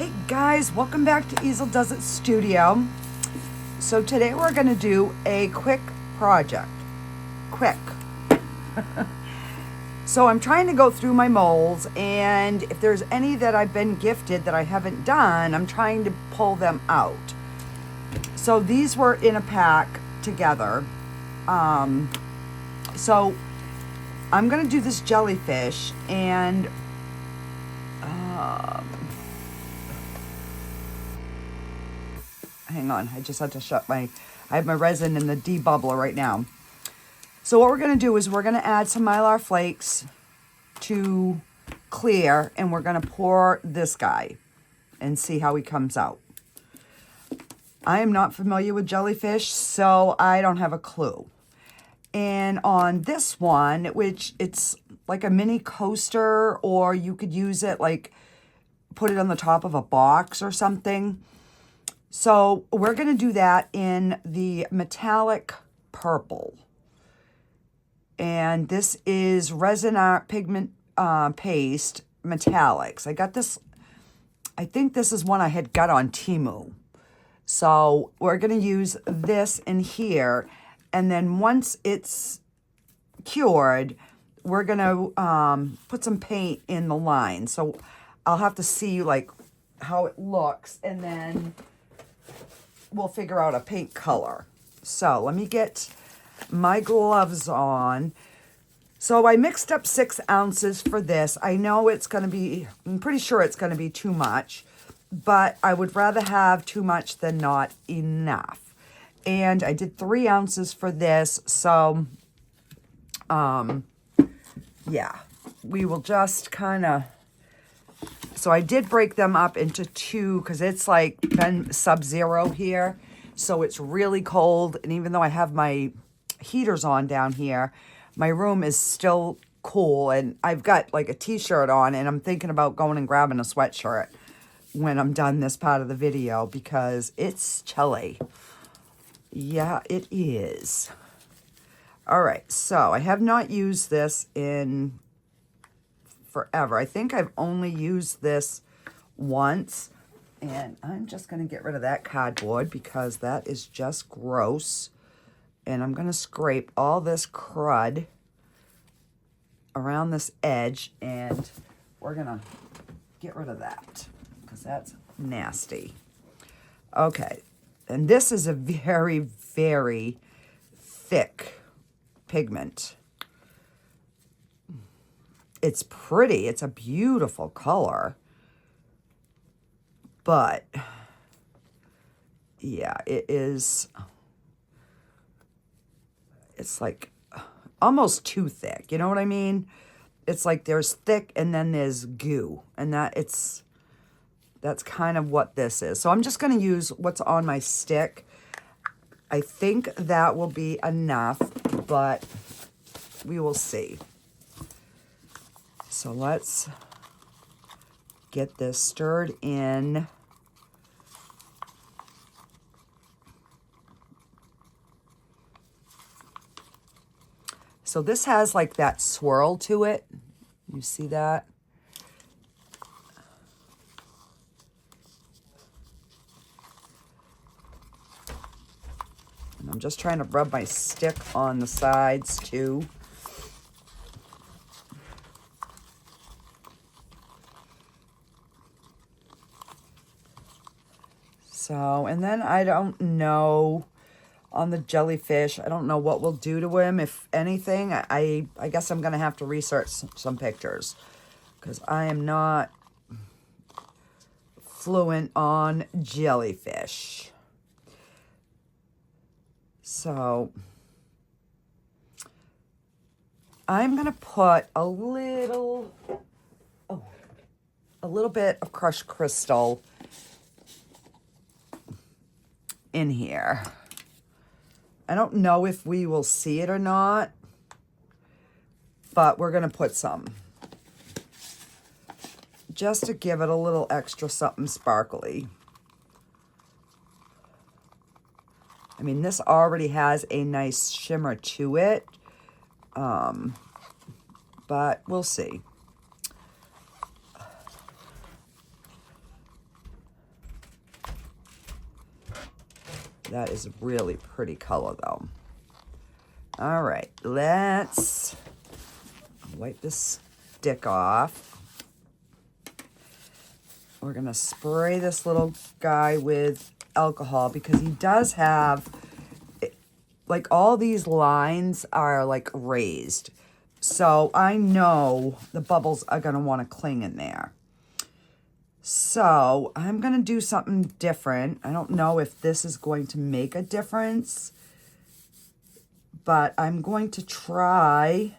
Hey guys, welcome back to Easel Does It Studio. So today we're going to do a quick project. Quick. So I'm trying to go through my molds, and if there's any that I've been gifted that I haven't done, I'm trying to pull them out. So these were in a pack together. So I'm going to do this jellyfish, and hang on, I just had to I have my resin in the debubbler right now. So what we're going to do is we're going to add some Mylar flakes to clear, and we're going to pour this guy and see how he comes out. I am not familiar with jellyfish, so I don't have a clue. And on this one, which it's like a mini coaster, or you could use it like put it on the top of a box or something. So we're going to do that in the metallic purple. And this is resin art pigment paste metallics. I got this, I think this is one I had got on Temu. So we're going to use this in here. And then once it's cured, we're going to put some paint in the line. So I'll have to see like how it looks, and then we'll figure out a paint color. So let me get my gloves on. So I mixed up 6 ounces for this. I know it's going to be, I'm pretty sure it's going to be too much, but I would rather have too much than not enough. And I did 3 ounces for this. So, yeah, we will just kind of, so I did break them up into 2 because it's like been sub-zero here. So it's really cold. And even though I have my heaters on down here, my room is still cool. And I've got like a t-shirt on, and I'm thinking about going and grabbing a sweatshirt when I'm done this part of the video because it's chilly. Yeah, it is. All right, so I have not used this in forever. I think I've only used this once, and I'm just going to get rid of that cardboard because that is just gross. And I'm going to scrape all this crud around this edge, and we're going to get rid of that because that's nasty. Okay, and this is a very, very thick pigment. It's pretty. It's a beautiful color. But, yeah, it is, it's like almost too thick. You know what I mean? It's like there's thick and then there's goo. And that's kind of what this is. So I'm just going to use what's on my stick. I think that will be enough, but we will see. So let's get this stirred in. So this has like that swirl to it. You see that? And I'm just trying to rub my stick on the sides too. So, and then I don't know on the jellyfish, I don't know what we'll do to him, if anything. I guess I'm going to have to research some pictures because I am not fluent on jellyfish. So, I'm going to put a little bit of crushed crystal in here. I don't know if we will see it or not, but we're going to put some just to give it a little extra something sparkly. I mean, this already has a nice shimmer to it, but we'll see. That is a really pretty color, though. All right, let's wipe this stick off. We're going to spray this little guy with alcohol because he does have, like, all these lines are, like, raised. So I know the bubbles are going to want to cling in there. So I'm going to do something different. I don't know if this is going to make a difference, but I'm going to try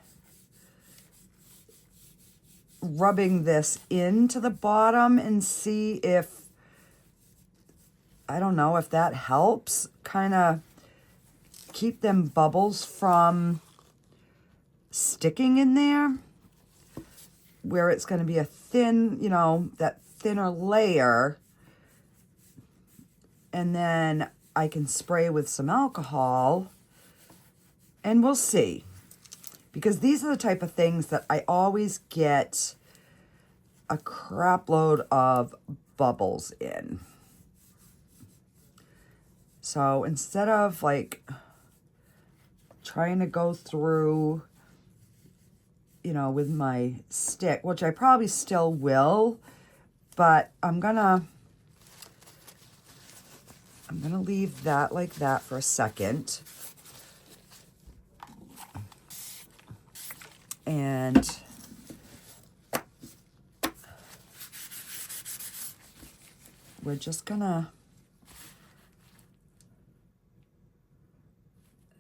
rubbing this into the bottom and see if, I don't know, if that helps kind of keep them bubbles from sticking in there, where it's going to be a thin, you know, that thinner layer, and then I can spray with some alcohol, and we'll see. Because these are the type of things that I always get a crap load of bubbles in. So instead of like trying to go through, you know, with my stick, which I probably still will, but I'm gonna leave that like that for a second. And we're just gonna,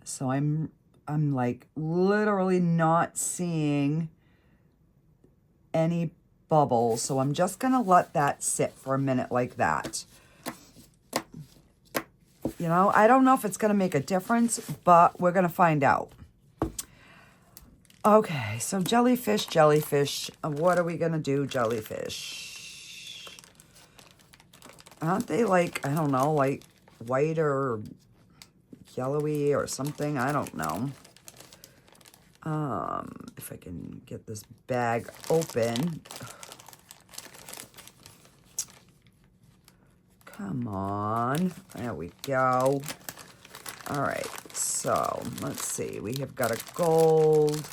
so I'm like literally not seeing any bubbles. So I'm just gonna let that sit for a minute like that. You know, I don't know if it's gonna make a difference, but we're gonna find out. Okay, so jellyfish. What are we gonna do, jellyfish? Aren't they like, I don't know, like white or yellowy or something? I don't know. If I can get this bag open. Come on. There we go. All right, so let's see. We have got a gold.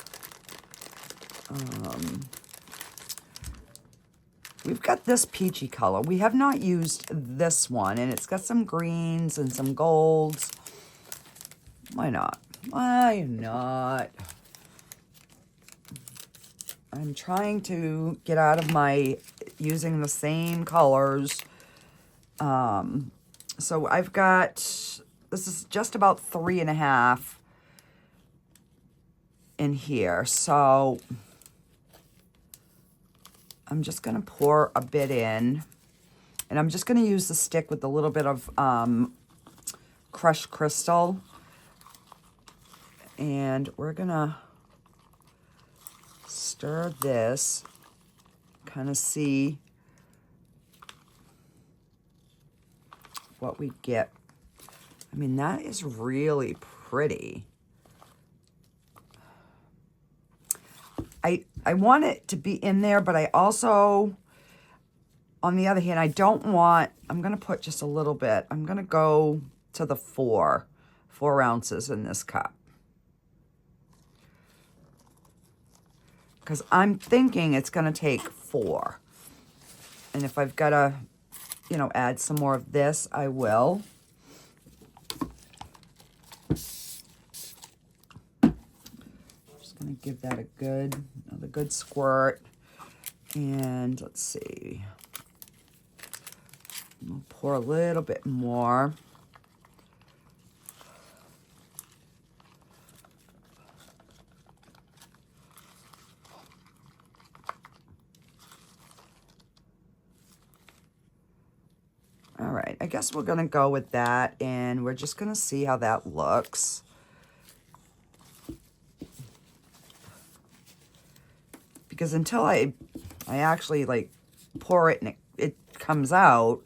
We've got this peachy color. We have not used this one, and it's got some greens and some golds. Why not? Why not? I'm trying to get out of my using the same colors. So I've got, this is just about 3.5 in here. So I'm just going to pour a bit in, and I'm just going to use the stick with a little bit of crushed crystal, and we're going to stir this, kind of see what we get. I mean, that is really pretty. I want it to be in there, but I also, on the other hand, I don't want, I'm going to put just a little bit. I'm going to go to the 4 ounces in this cup. Because I'm thinking it's going to take 4. And if I've got to, you know, add some more of this, I will. Gonna give that another good squirt, and let's see, we'll pour a little bit more. All right, I guess we're gonna go with that, and we're just gonna see how that looks. Because until I actually like pour it and it comes out,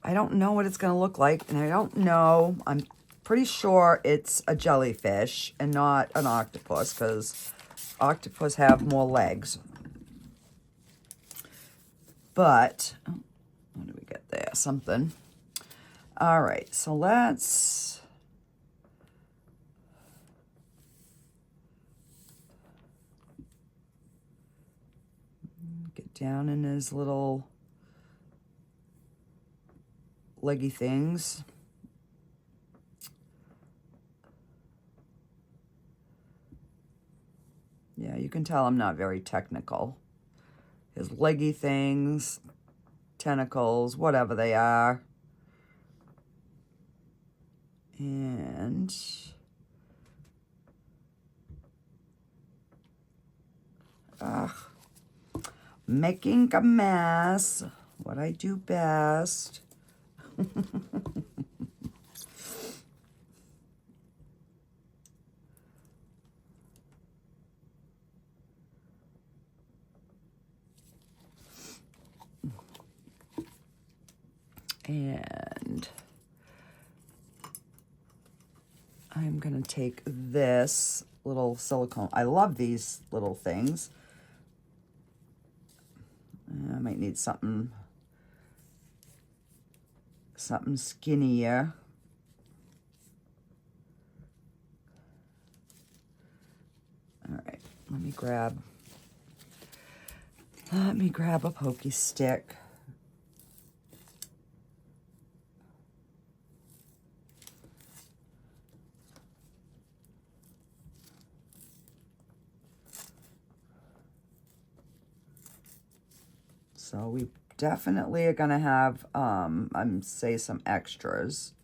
I don't know what it's going to look like. And I don't know, I'm pretty sure it's a jellyfish and not an octopus, because octopus have more legs. But, what do we get there? Something. All right, so let's get down in his little leggy things. Yeah, you can tell I'm not very technical. His leggy things, tentacles, whatever they are. And making a mess, what I do best. And I'm going to take this little silicone. I love these little things. I might need something skinnier. All right, let me grab a pokey stick. So we definitely are gonna have, say some extras.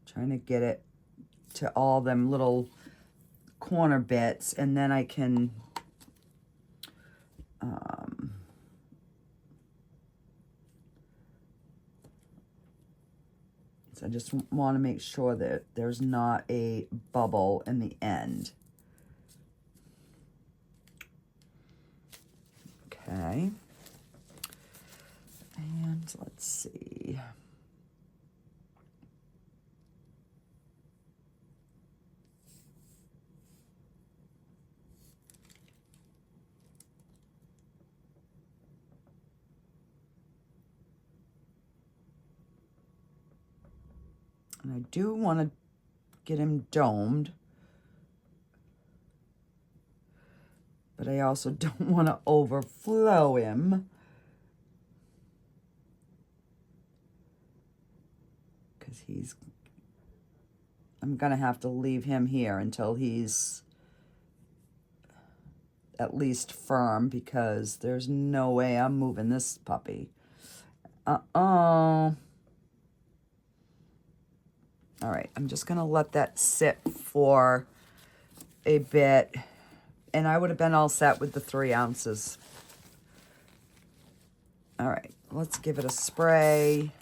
Trying to get it to all them little corner bits, and then I can, so I just want to make sure that there's not a bubble in the end. Okay. And let's see. And I do want to get him domed, but I also don't want to overflow him, because I'm going to have to leave him here until he's at least firm, because there's no way I'm moving this puppy. All right, I'm just gonna let that sit for a bit, and I would have been all set with the 3 ounces. All right, let's give it a spray.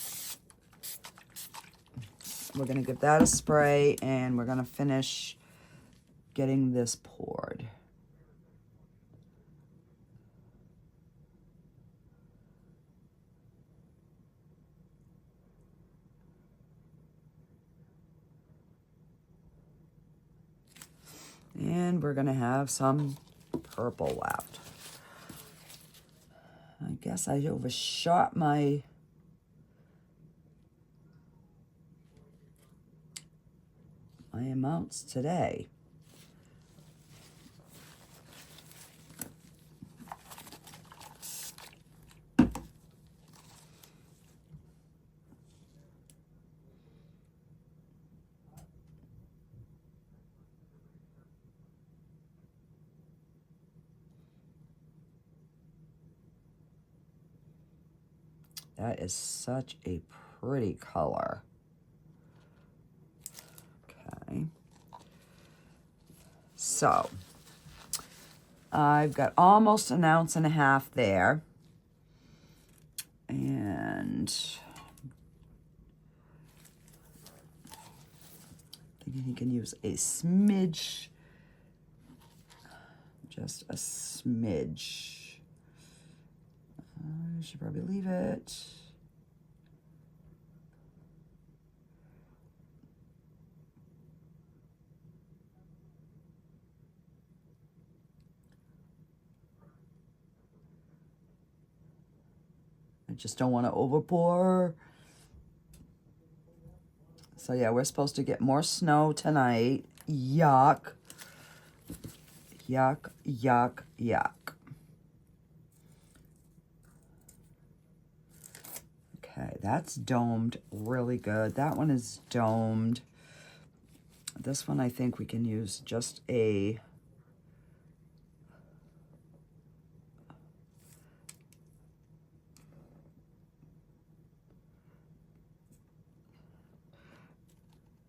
We're gonna give that a spray, and we're gonna finish getting this poured. And we're gonna have some purple left. I guess I overshot my amounts today. That is such a pretty color. Okay. So, I've got almost 1.5 ounces there. And thinking he can use a smidge, just a smidge. I should probably leave it. just don't want to overpour. So yeah, we're supposed to get more snow tonight. Yuck. Yuck, yuck, yuck. Okay, that's domed really good. That one is domed. This one I think we can use just a...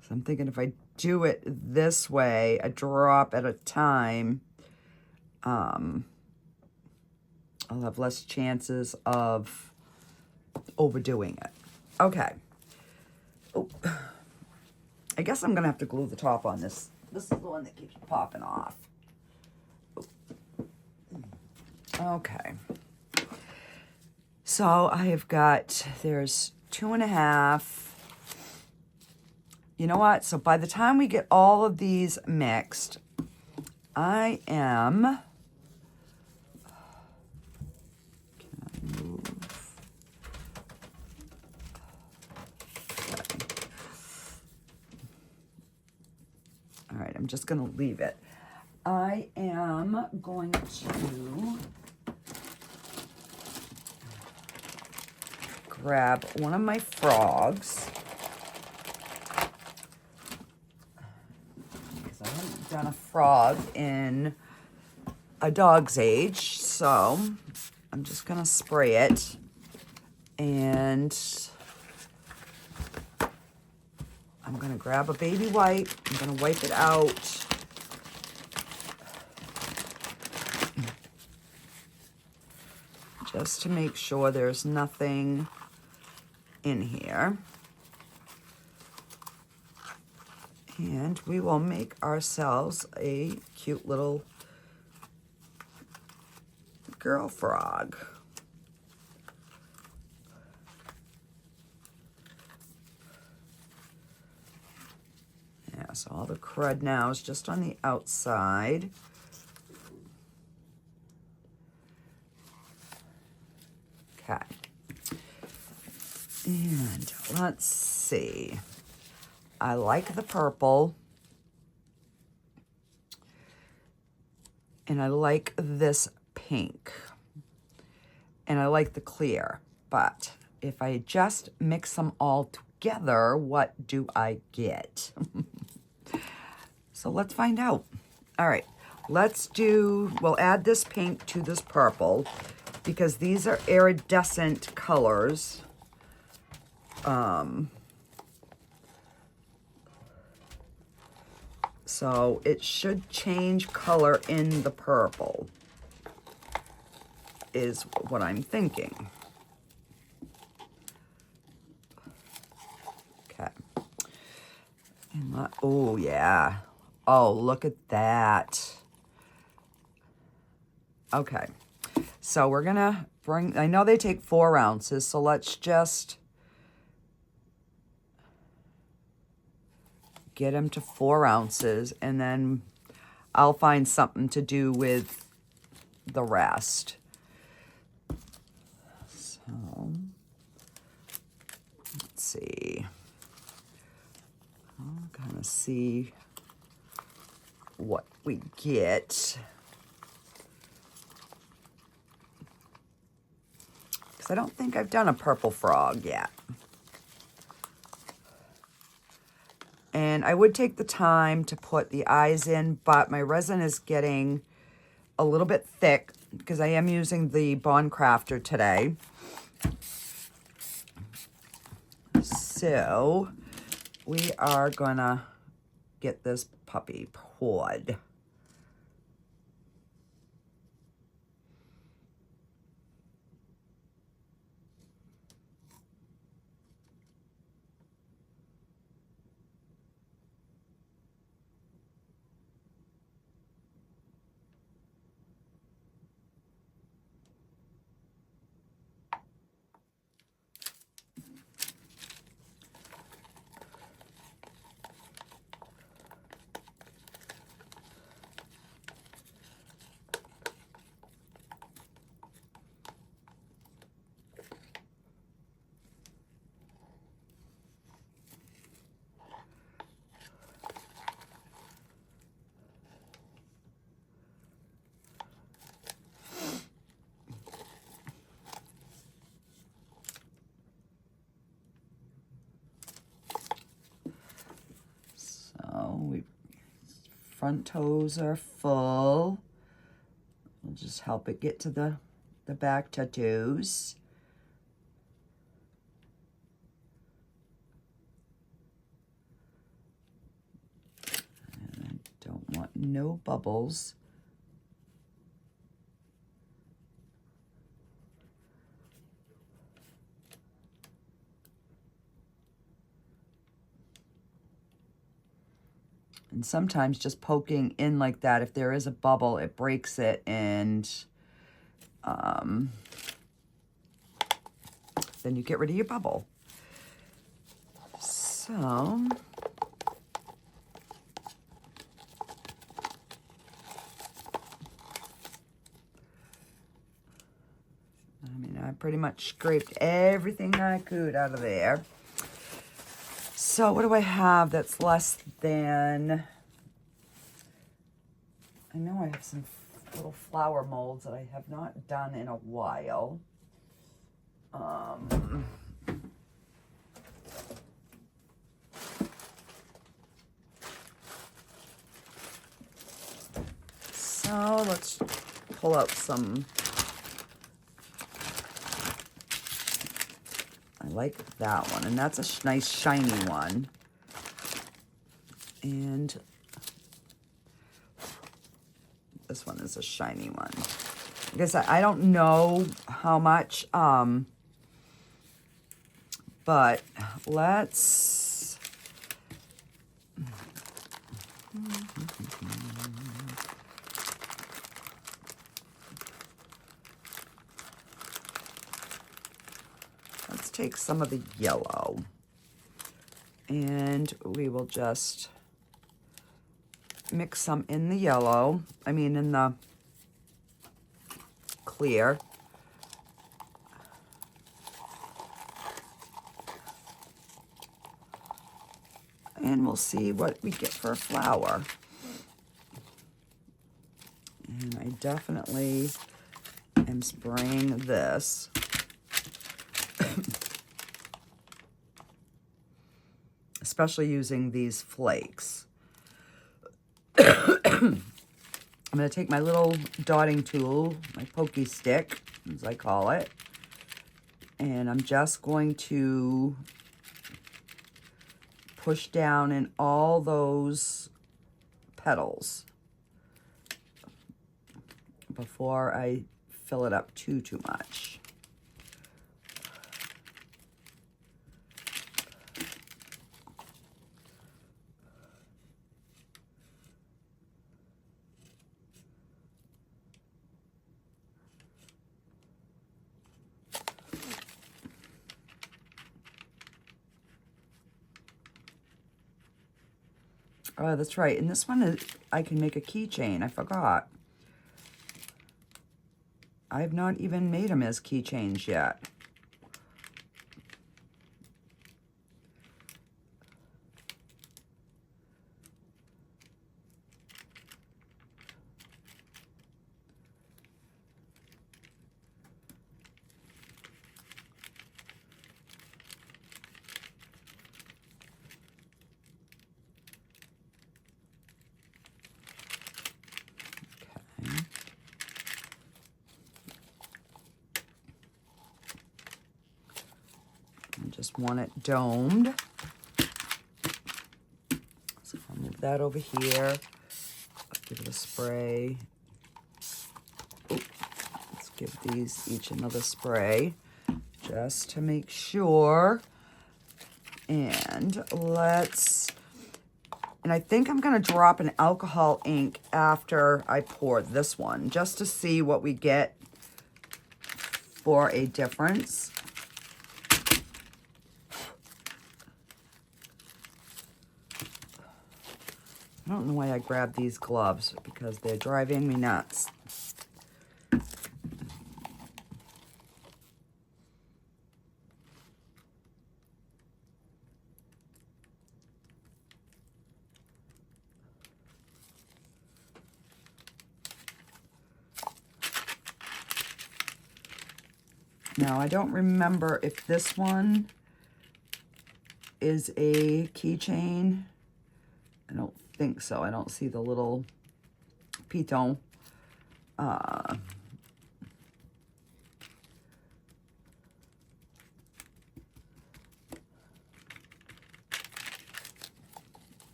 So I'm thinking if I do it this way, a drop at a time, I'll have less chances of overdoing it. Okay. Oh, I guess I'm gonna have to glue the top on this. This is the one that keeps popping off. Okay. So I have got, there's 2.5. You know what? So by the time we get all of these mixed, I am... Can I move? Okay. All right, I'm just going to leave it. I am going to grab one of my frogs. I haven't done a frog in a dog's age, so I'm just gonna spray it, and I'm gonna grab a baby wipe. I'm gonna wipe it out. Just to make sure there's nothing in here. And we will make ourselves a cute little girl frog. Yeah, so all the crud now is just on the outside. Okay. And let's see. I like the purple. And I like this pink. And I like the clear. But if I just mix them all together, what do I get? So let's find out. All right, we'll add this pink to this purple because these are iridescent colors. So it should change color in the purple, is what I'm thinking. Okay. And oh, yeah. Oh, look at that. Okay. So we're going to bring, I know they take 4 ounces, so let's just get them to 4 ounces, and then I'll find something to do with the rest. So, let's see. I'll kind of see what we get. Because I don't think I've done a purple frog yet. And I would take the time to put the eyes in, but my resin is getting a little bit thick because I am using the Bond Crafter today. So we are gonna get this puppy poured. front toes are full. We'll just help it get to the back tattoos. And I don't want no bubbles. And sometimes just poking in like that, if there is a bubble, it breaks it, and then you get rid of your bubble. So, I mean, I pretty much scraped everything I could out of there. So what do I have that's less than, I know I have some little flower molds that I have not done in a while. So let's pull out some. I like that one, and that's a nice shiny one. And this one is a shiny one. I guess I don't know how much, but let's... Let's take some of the yellow, and we will just mix some in the yellow, I mean in the clear. And we'll see what we get for a flower. And I definitely am spraying this. Especially using these flakes. I'm going to take my little dotting tool, my pokey stick, as I call it, and I'm just going to push down in all those petals before I fill it up too much. Oh, that's right. And this one is, I can make a keychain. I forgot. I have not even made them as keychains yet. Just want it domed. So I'll move that over here. I'll give it a spray. Ooh, let's give these each another spray just to make sure. And I think I'm going to drop an alcohol ink after I pour this one, just to see what we get for a difference. I don't know why I grabbed these gloves, because they're driving me nuts. Now, I don't remember if this one is a keychain. I don't think so. I don't see the little piton.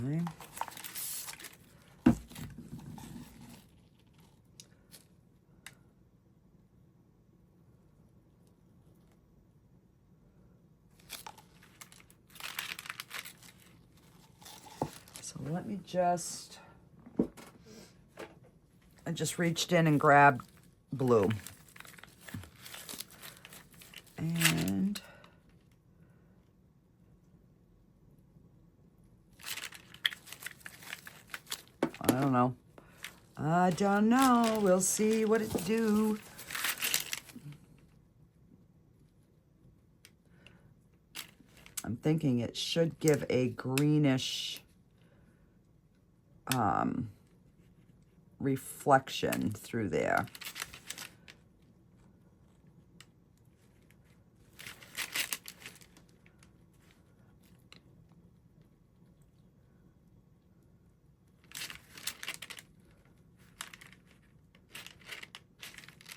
Okay. So let me just, I just reached in and grabbed blue. And I don't know. I don't know. We'll see what it do. I'm thinking it should give a greenish reflection through there.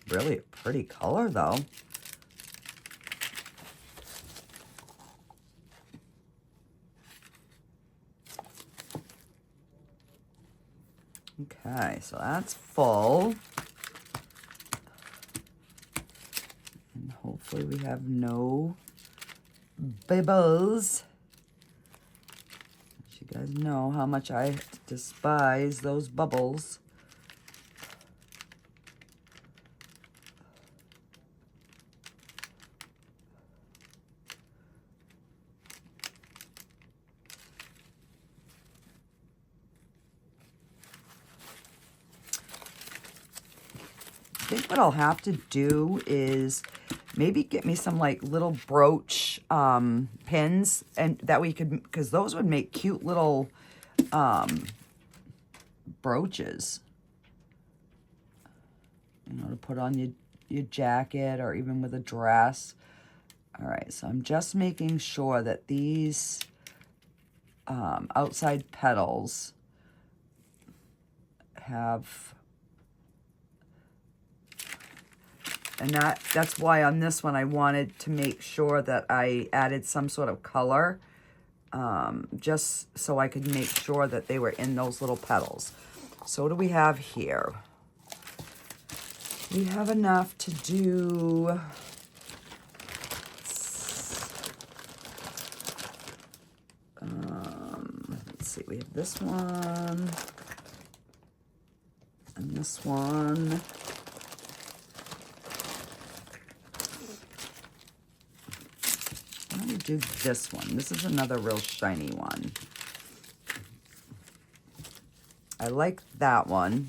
Really a pretty color though. Okay, so that's full. And hopefully we have no bubbles. You guys know how much I despise those bubbles. I think what I'll have to do is maybe get me some like little brooch pins, and that we could, because those would make cute little brooches, you know, to put on your jacket or even with a dress. All right, so I'm just making sure that these outside petals have, and that's why on this one I wanted to make sure that I added some sort of color, just so I could make sure that they were in those little petals. So what do we have here? We have enough to do, let's see, we have this one and this one. Let me do this one. This is another real shiny one. I like that one,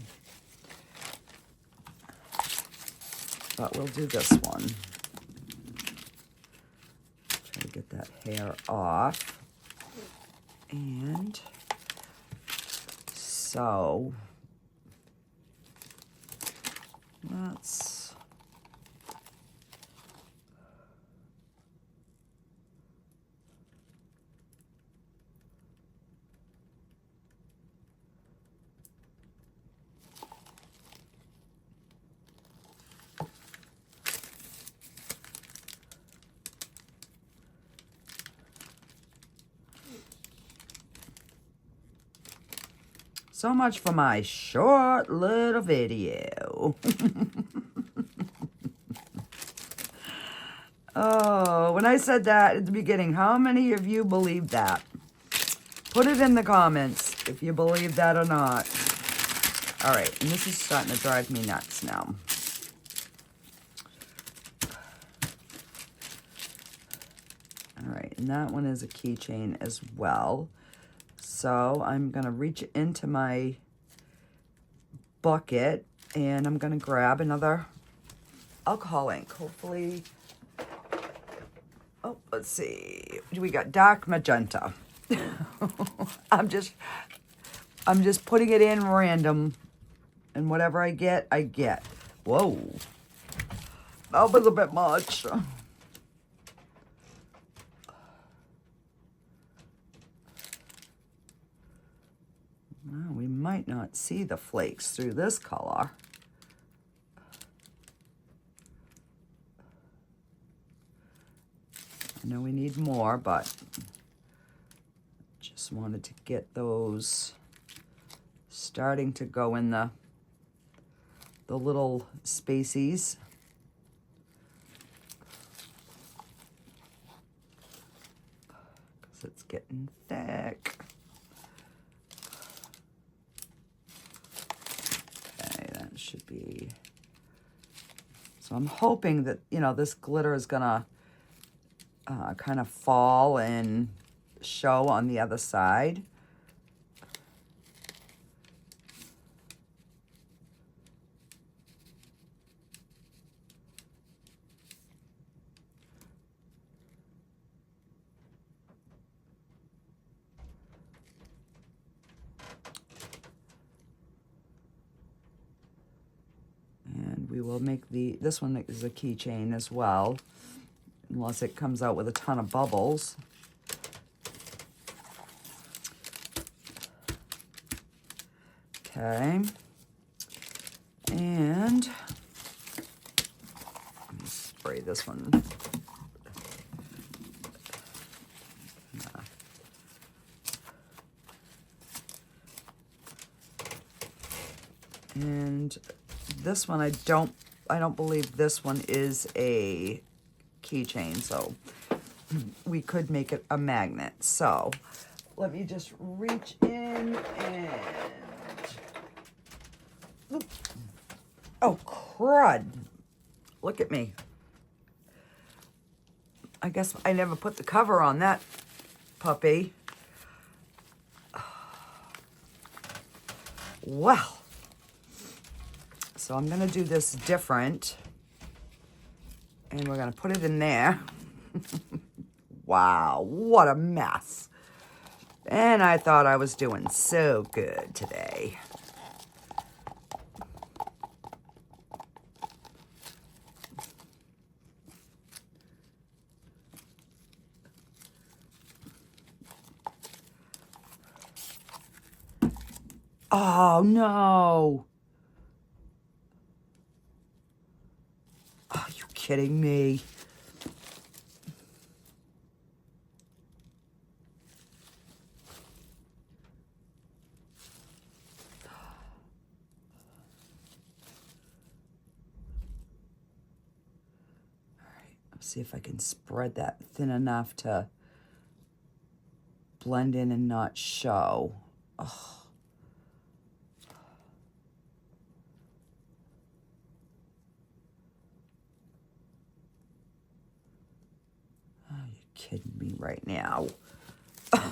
but we'll do this one. Try to get that hair off. And so let's, so much for my short little video. Oh, when I said that at the beginning, how many of you believe that? Put it in the comments if you believe that or not. All right, and this is starting to drive me nuts now. All right, and that one is a keychain as well. So I'm going to reach into my bucket, and I'm gonna grab another alcohol ink. Hopefully, oh, let's see. We got dark magenta. I'm just putting it in random, and whatever I get, I get. Whoa, that was a bit much. Well, we might not see the flakes through this color. I know we need more, but just wanted to get those starting to go in the little spacies. Because it's getting thick. Okay, that should be... So I'm hoping that, you know, this glitter is gonna kind of fall and show on the other side. And we will make this one is a keychain as well, unless it comes out with a ton of bubbles. Okay. And let me spray this one. And this one, I don't believe this one is a keychain, so we could make it a magnet. So let me just reach in and, oh crud, look at me. I guess I never put the cover on that puppy. Well, so I'm gonna do this different, and we're gonna put it in there. Wow, what a mess. And I thought I was doing so good today. Oh no. Are you kidding me? See if I can spread that thin enough to blend in and not show. Oh. Are you kidding me right now? Got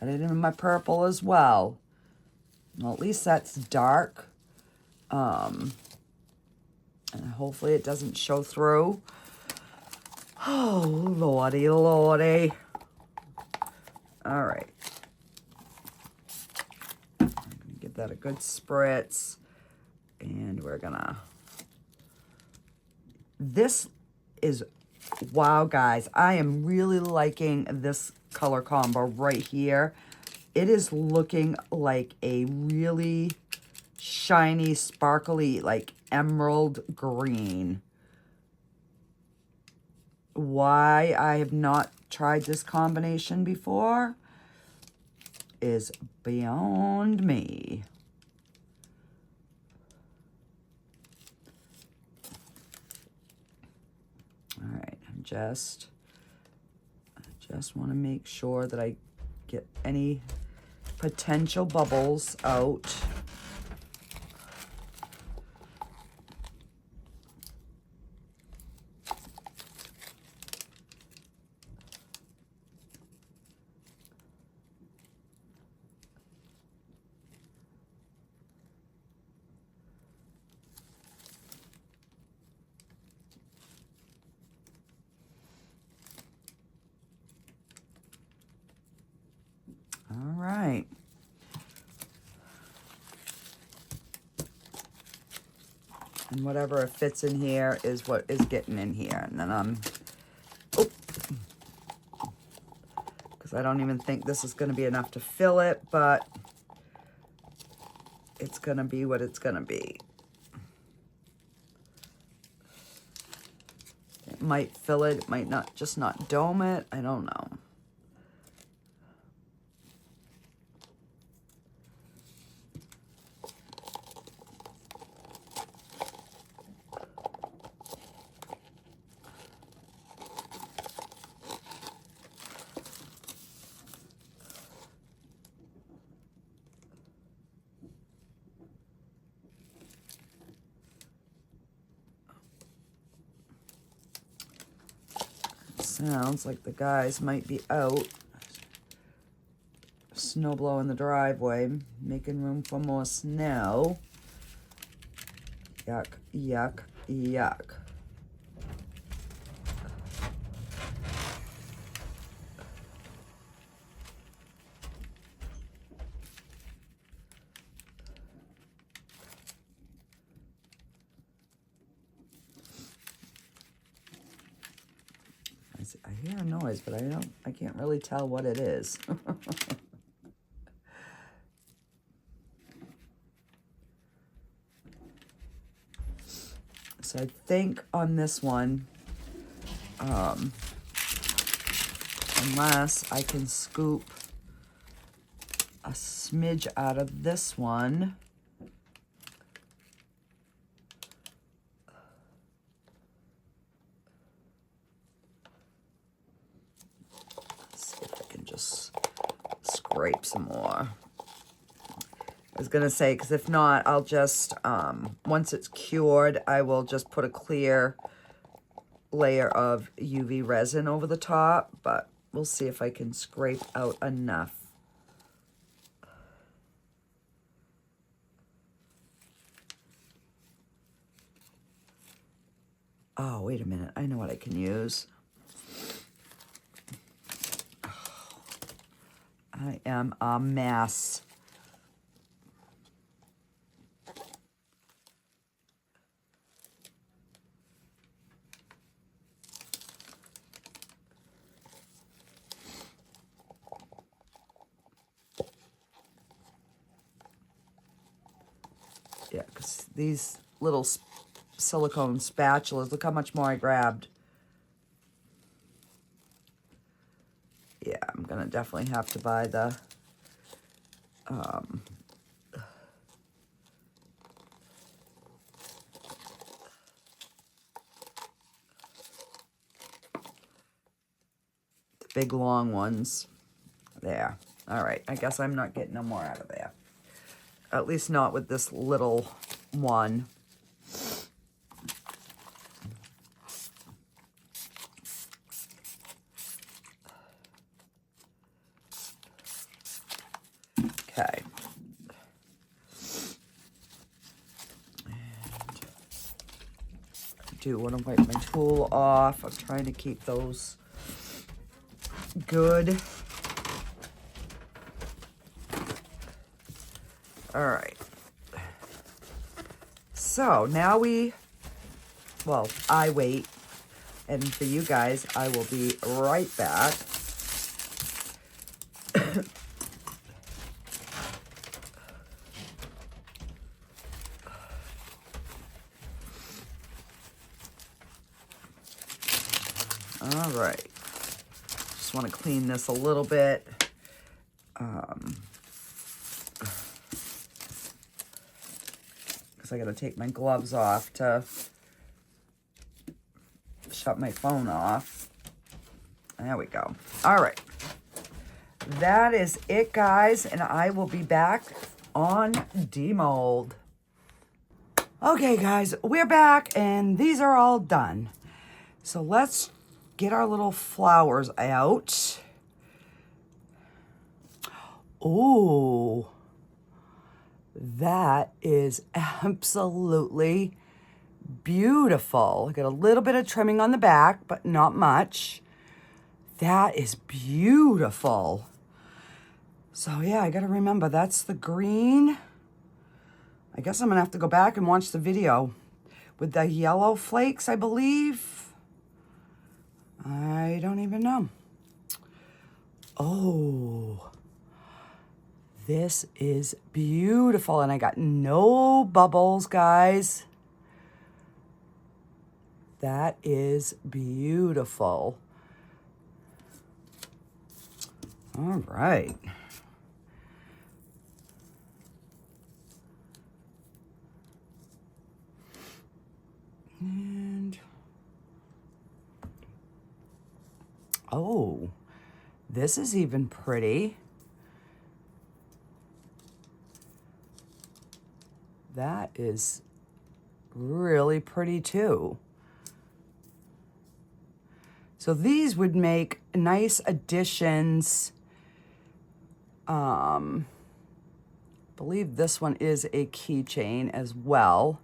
it in my purple as well. Well, at least that's dark. And hopefully it doesn't show through. Oh, lordy, lordy. All right. I'm gonna give that a good spritz. And we're gonna... This is... Wow, guys. I am really liking this color combo right here. It is looking like a really shiny, sparkly, like emerald green. Why I have not tried this combination before is beyond me. All right, I just want to make sure that I get any potential bubbles out. right. And whatever fits in here is what is getting in here. And then because I don't even think this is going to be enough to fill it, but it's going to be what it's going to be. It might fill it, it might not, just not dome it. I don't know. Sounds like the guys might be out snow blowing the driveway, making room for more snow. Yuck, yuck, yuck. I hear a noise, but I can't really tell what it is. So I think on this one, unless I can scoop a smidge out of this one. Scrape some more. I was gonna say, because if not, I'll just once it's cured, I will just put a clear layer of UV resin over the top, but we'll see if I can scrape out enough. Oh, wait a minute, I know what I can use. I am a mess. Yeah, because these little silicone spatulas, look how much more I grabbed. Yeah, I'm going to definitely have to buy the big long ones. There. All right, I guess I'm not getting no more out of there. At least not with this little one. Okay. I do want to wipe my tool off. I'm trying to keep those good. All right. So now I wait, and for you guys, I will be right back. All right. Just want to clean this a little bit. Because I got to take my gloves off to shut my phone off. There we go. All right. That is it, guys, and I will be back on Demold. Okay, guys, we're back, and these are all done. So let's get our little flowers out. Ooh, that is absolutely beautiful. I got a little bit of trimming on the back, but not much. That is beautiful. So yeah, I gotta remember, that's the green. I guess I'm gonna have to go back and watch the video with the yellow flakes, I believe. I don't even know. Oh, this is beautiful. And I got no bubbles, guys. That is beautiful. All right. And, oh, this is even pretty. That is really pretty too. So these would make nice additions. I believe this one is a keychain as well.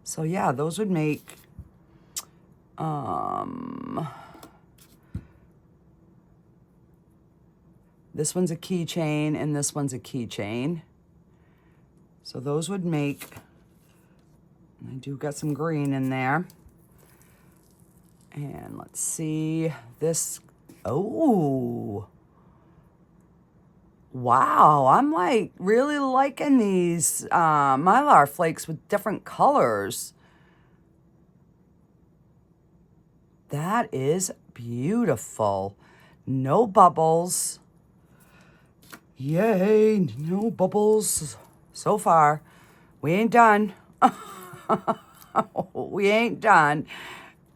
So yeah, those would make this one's a keychain and this one's a keychain. So those would make, I do got some green in there. And let's see this. Oh, wow. I'm like really liking these Mylar flakes with different colors. That is beautiful. No bubbles. Yay, no bubbles so far. We ain't done. We ain't done.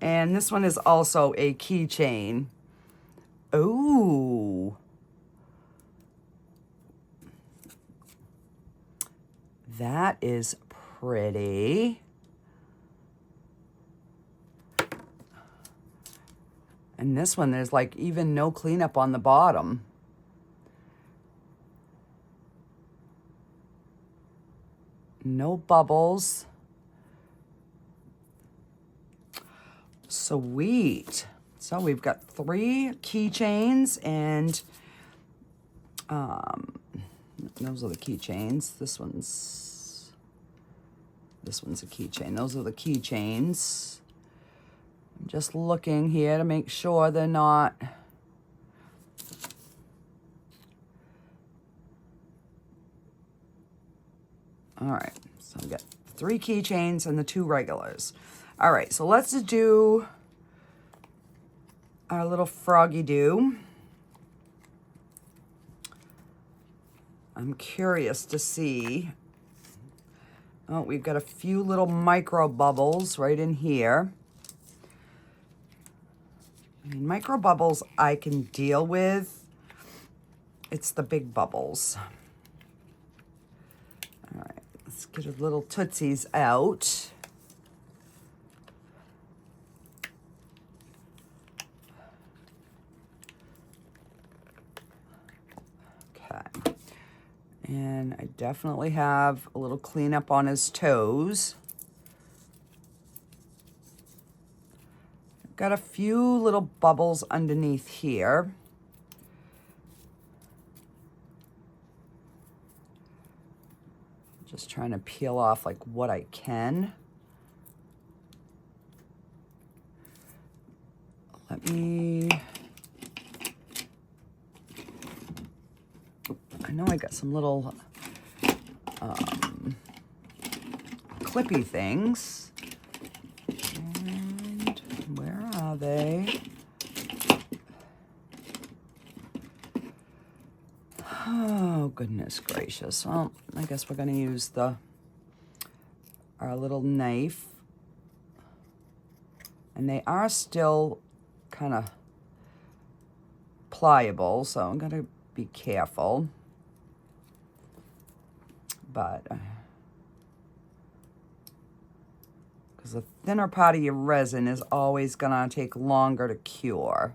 And this one is also a keychain. Ooh. That is pretty. And this one, there's like even no cleanup on the bottom. No bubbles. Sweet. So we've got 3 keychains and those are the keychains. This one's a keychain. Those are the keychains. I'm just looking here to make sure they're not. All right, so I've got 3 keychains and the 2 regulars. All right, so let's do our little froggy do. I'm curious to see. Oh, we've got a few little micro bubbles right in here. I mean, micro bubbles I can deal with. It's the big bubbles. All right, let's get a little Tootsies out. Okay. And I definitely have a little cleanup on his toes. Got a few little bubbles underneath here. Just trying to peel off like what I can. Let me, I know I got some little clippy things. And where are they? Oh, goodness gracious. Well, I guess we're going to use our little knife. And they are still kind of pliable, so I'm going to be careful. But, because the thinner part of your resin is always going to take longer to cure.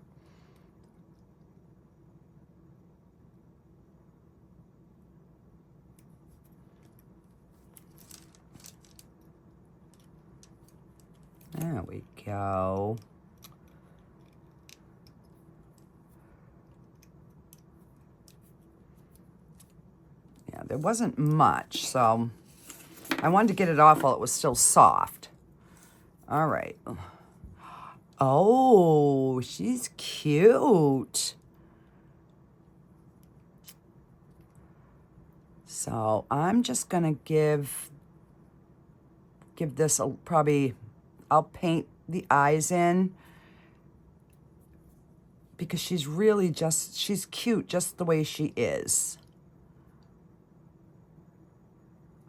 There we go. there wasn't much, so I wanted to get it off while it was still soft. All right. Oh, she's cute. So I'm just gonna give this probably, I'll paint the eyes in because she's really she's cute just the way she is.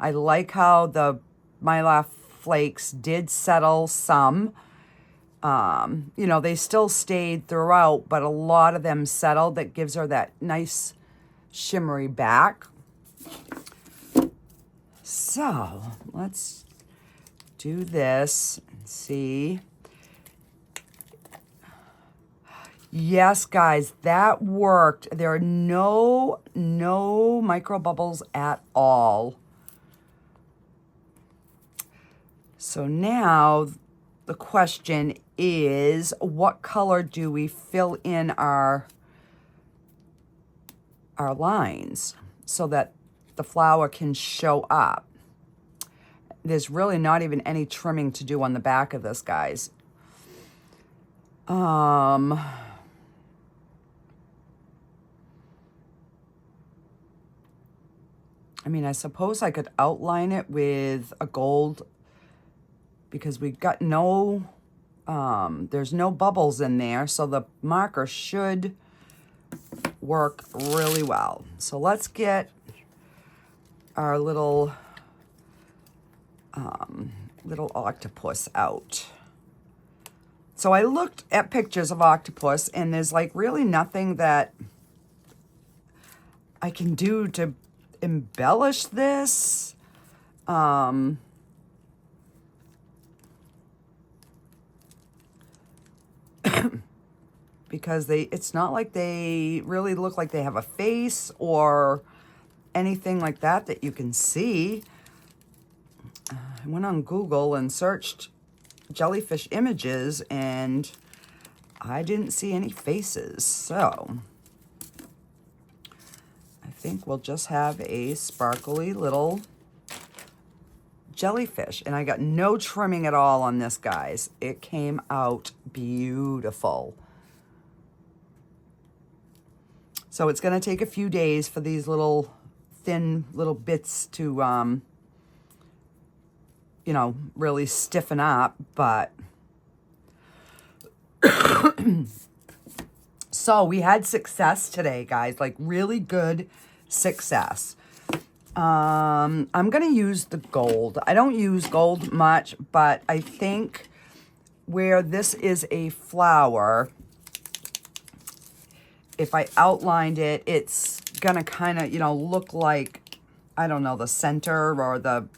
I like how the Mylar flakes did settle some. You know, they still stayed throughout, but a lot of them settled. That gives her that nice shimmery back. So let's do this and see. Yes, guys, that worked. There are no micro bubbles at all. So now the question is, what color do we fill in our lines so that the flower can show up? There's really not even any trimming to do on the back of this, guys. I mean, I suppose I could outline it with a gold because we got there's no bubbles in there, so the marker should work really well. So let's get our little octopus out. So I looked at pictures of octopus, and there's like really nothing that I can do to embellish this. Because it's not like they really look like they have a face or anything like that you can see. I went on Google and searched jellyfish images, and I didn't see any faces. So I think we'll just have a sparkly little jellyfish. And I got no trimming at all on this, guys. It came out beautiful. So it's going to take a few days for these little thin little bits to, you know, really stiffen up. But so we had success today, guys, like really good success. I'm going to use the gold. I don't use gold much, but I think where this is a flower, if I outlined it, it's going to kind of, you know, look like, I don't know, the center or the...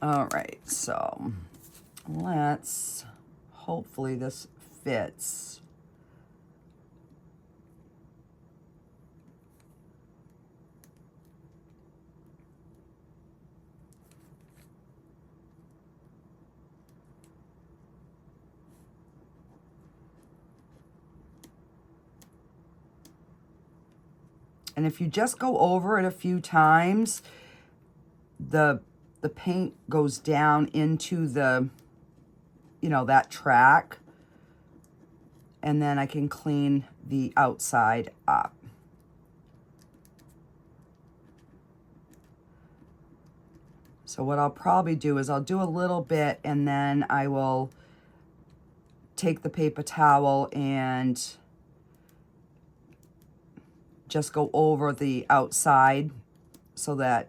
All right, so let's, hopefully this fits. And if you just go over it a few times, the paint goes down into the, you know, that track. And then I can clean the outside up. So what I'll probably do is I'll do a little bit, and then I will take the paper towel and just go over the outside so that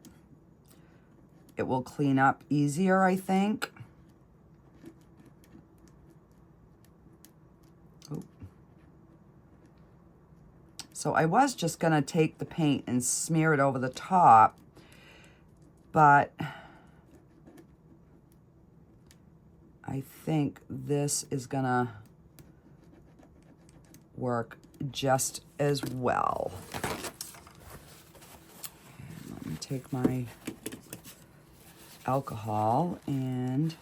it will clean up easier, I think. Oop. So I was just gonna take the paint and smear it over the top, but I think this is gonna work just as well. Let me take my alcohol and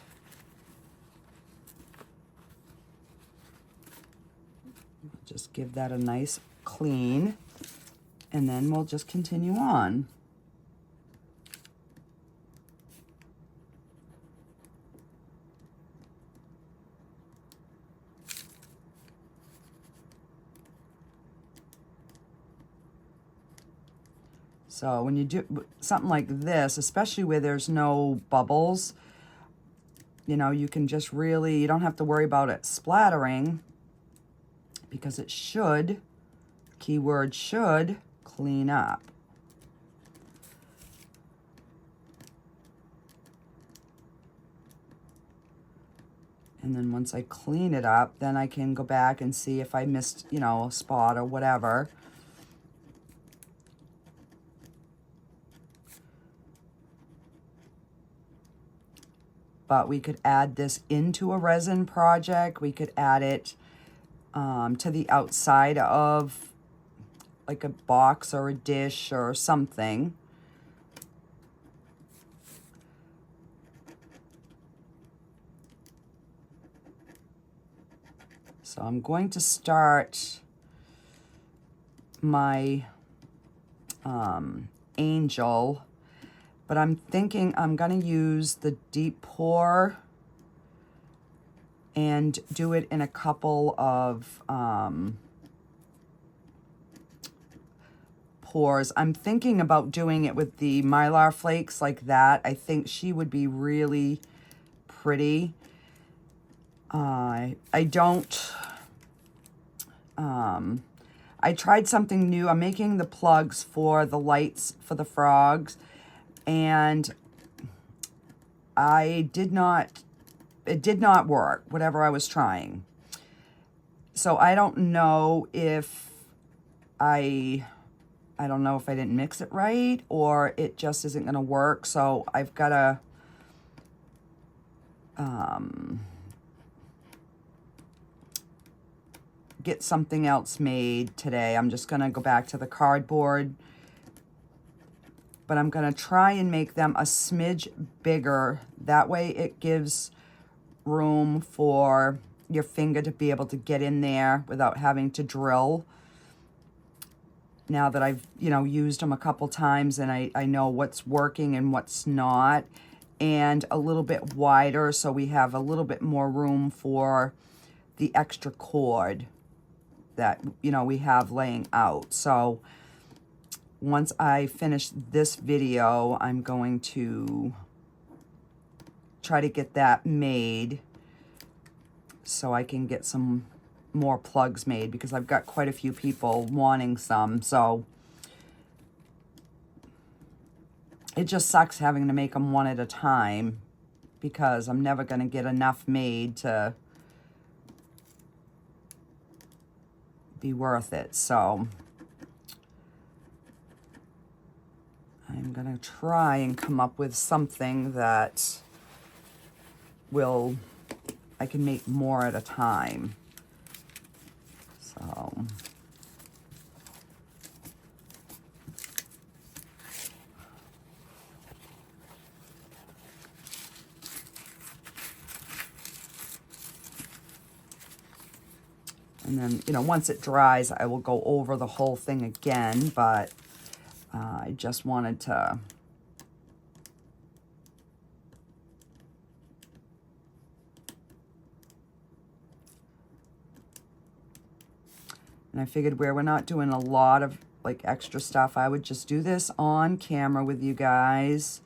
just give that a nice clean. And then we'll just continue on. So when you do something like this, especially where there's no bubbles, you know, you can just really, you don't have to worry about it splattering, because it should, keyword should, clean up. And then once I clean it up, then I can go back and see if I missed, you know, a spot or whatever. But we could add this into a resin project. We could add it to the outside of like a box or a dish or something. So I'm going to start my angel, but I'm thinking I'm going to use the deep pour and do it in a couple of pours. I'm thinking about doing it with the Mylar flakes like that. I think she would be really pretty. I tried something new. I'm making the plugs for the lights for the frogs, and it did not work, whatever I was trying. So I don't know if I don't know if I didn't mix it right, or it just isn't going to work. So I've got to get something else made today. I'm just going to go back to the cardboard, but I'm going to try and make them a smidge bigger. That way it gives room for your finger to be able to get in there without having to drill. Now that I've, you know, used them a couple times, and I know what's working and what's not, and a little bit wider so we have a little bit more room for the extra cord that, you know, we have laying out. So once I finish this video, I'm going to try to get that made so I can get some more plugs made, because I've got quite a few people wanting some. So it just sucks having to make them one at a time, because I'm never going to get enough made to be worth it. So I'm going to try and come up with something that I can make more at a time. So and then, you know, once it dries, I will go over the whole thing again, but I just wanted to and I figured where we're not doing a lot of like extra stuff, I would just do this on camera with you guys.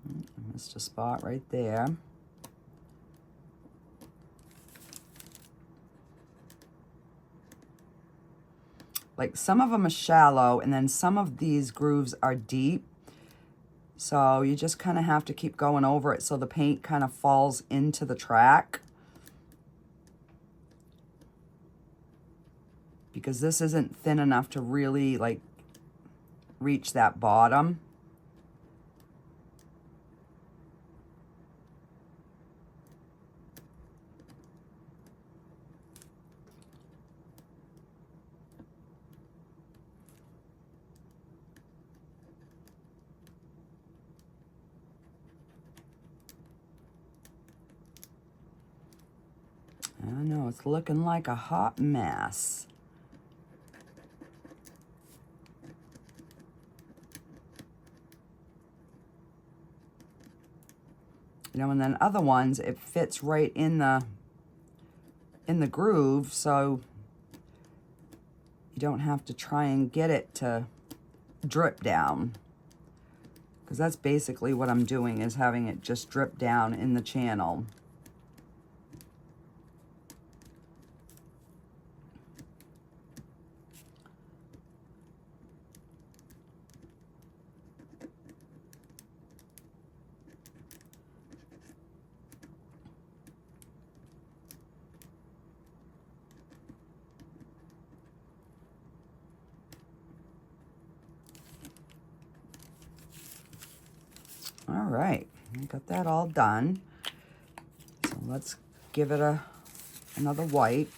I missed a spot right there. Like some of them are shallow, and then some of these grooves are deep. So you just kind of have to keep going over it so the paint kind of falls into the track. Because this isn't thin enough to really like reach that bottom. I don't know, it's looking like a hot mess. You know, and then other ones, it fits right in the groove, so you don't have to try and get it to drip down. Because that's basically what I'm doing, is having it just drip down in the channel. All right, I got that all done. So let's give it another wipe.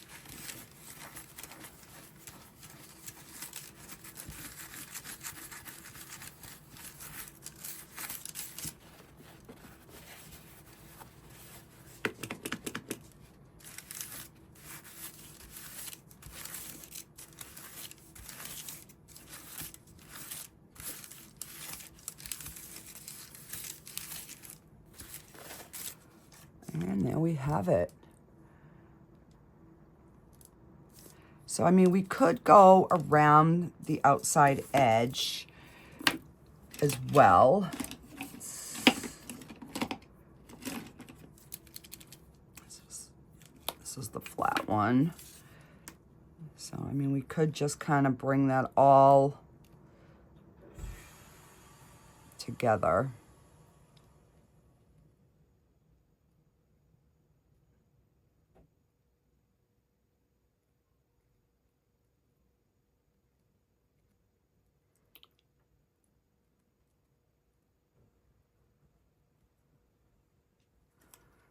And there we have it. So, I mean, we could go around the outside edge as well. This is the flat one. So, I mean, we could just kind of bring that all together.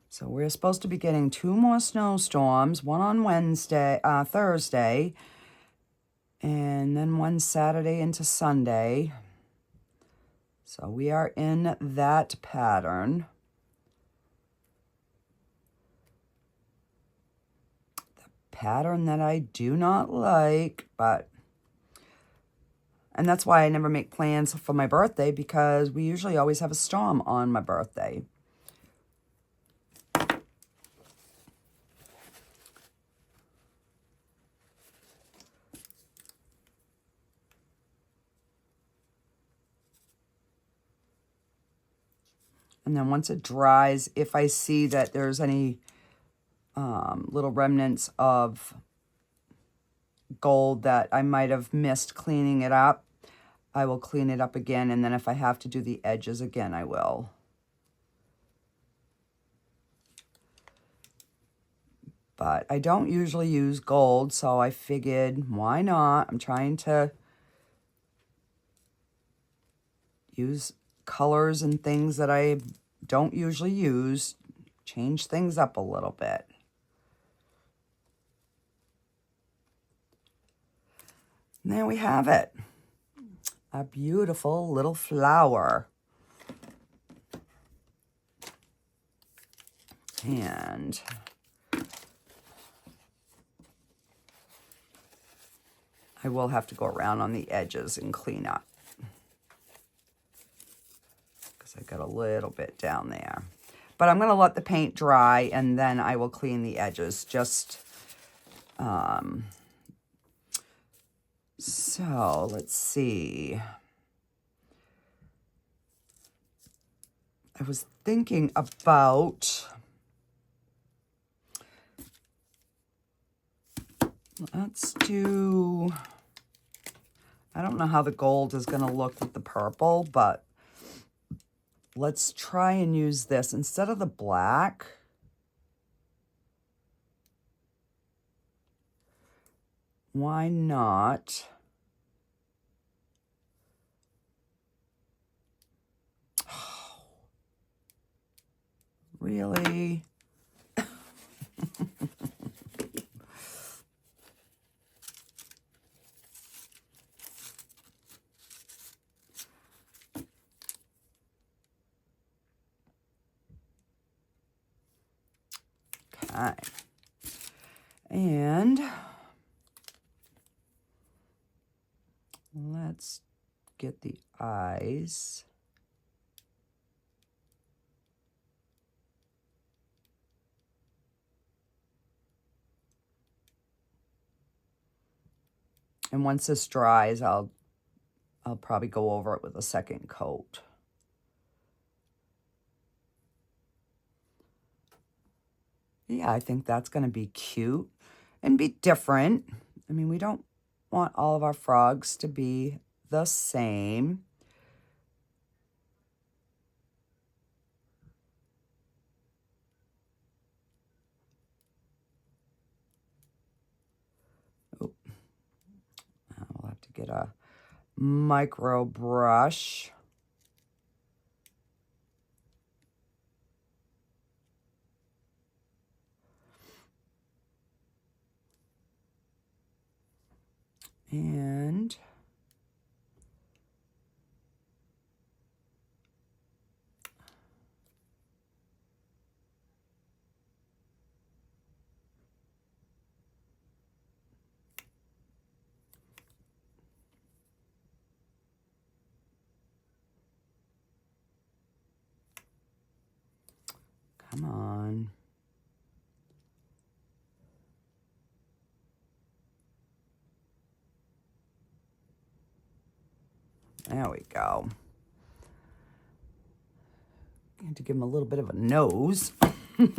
So we're supposed to be getting 2 more snowstorms, one on Thursday, and then one Saturday into Sunday. So we are in that pattern. The pattern that I do not like, and that's why I never make plans for my birthday, because we usually always have a storm on my birthday. And then once it dries, if I see that there's any little remnants of gold that I might have missed cleaning it up, I will clean it up again. And then if I have to do the edges again, I will. But I don't usually use gold, so I figured, why not? I'm trying to use colors and things that I don't usually use, change things up a little bit. And there we have it. A beautiful little flower. And I will have to go around on the edges and clean up, because I got a little bit down there. But I'm going to let the paint dry, and then I will clean the edges. So let's see. I was thinking about, let's do, I don't know how the gold is going to look with the purple, but let's try and use this instead of the black. Why not? Oh, really? Okay. And let's get the eyes. And once this dries, I'll probably go over it with a second coat. Yeah, I think that's going to be cute and be different. I mean, we don't want all of our frogs to be the same. Oh, we'll have to get a micro brush. And come on. There we go. I had to give him a little bit of a nose. Let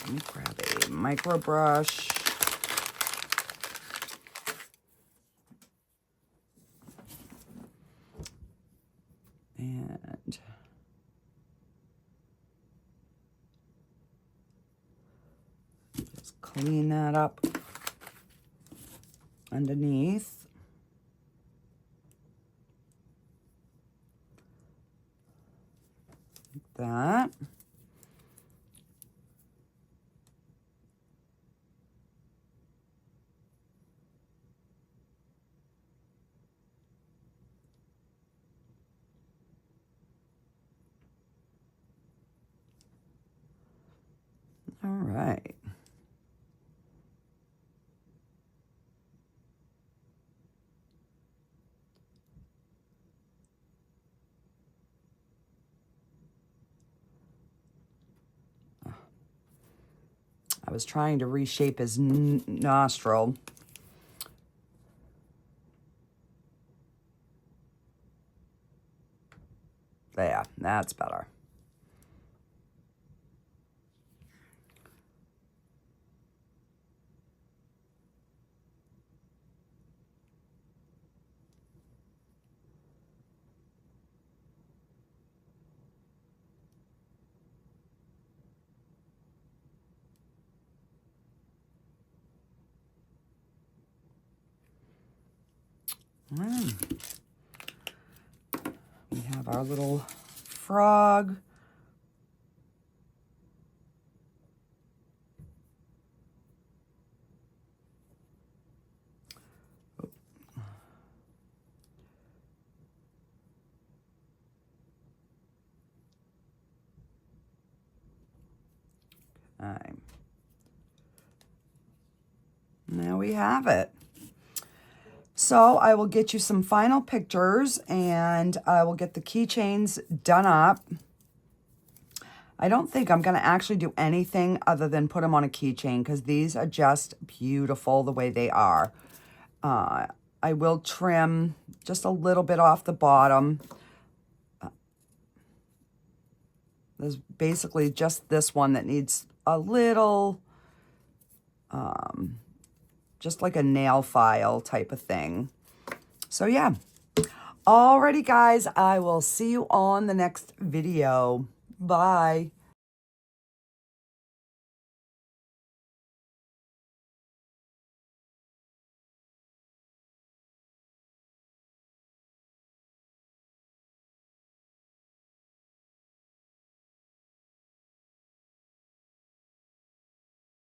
me grab a micro brush. And just clean that up underneath. Like that. All right. I was trying to reshape his nostril. There, that's better. We have our little frog. Okay. There we have it. So I will get you some final pictures and I will get the keychains done up. I don't think I'm going to actually do anything other than put them on a keychain because these are just beautiful the way they are. I will trim just a little bit off the bottom. There's basically just this one that needs a little, just like a nail file type of thing. So yeah. Alrighty guys, I will see you on the next video. Bye.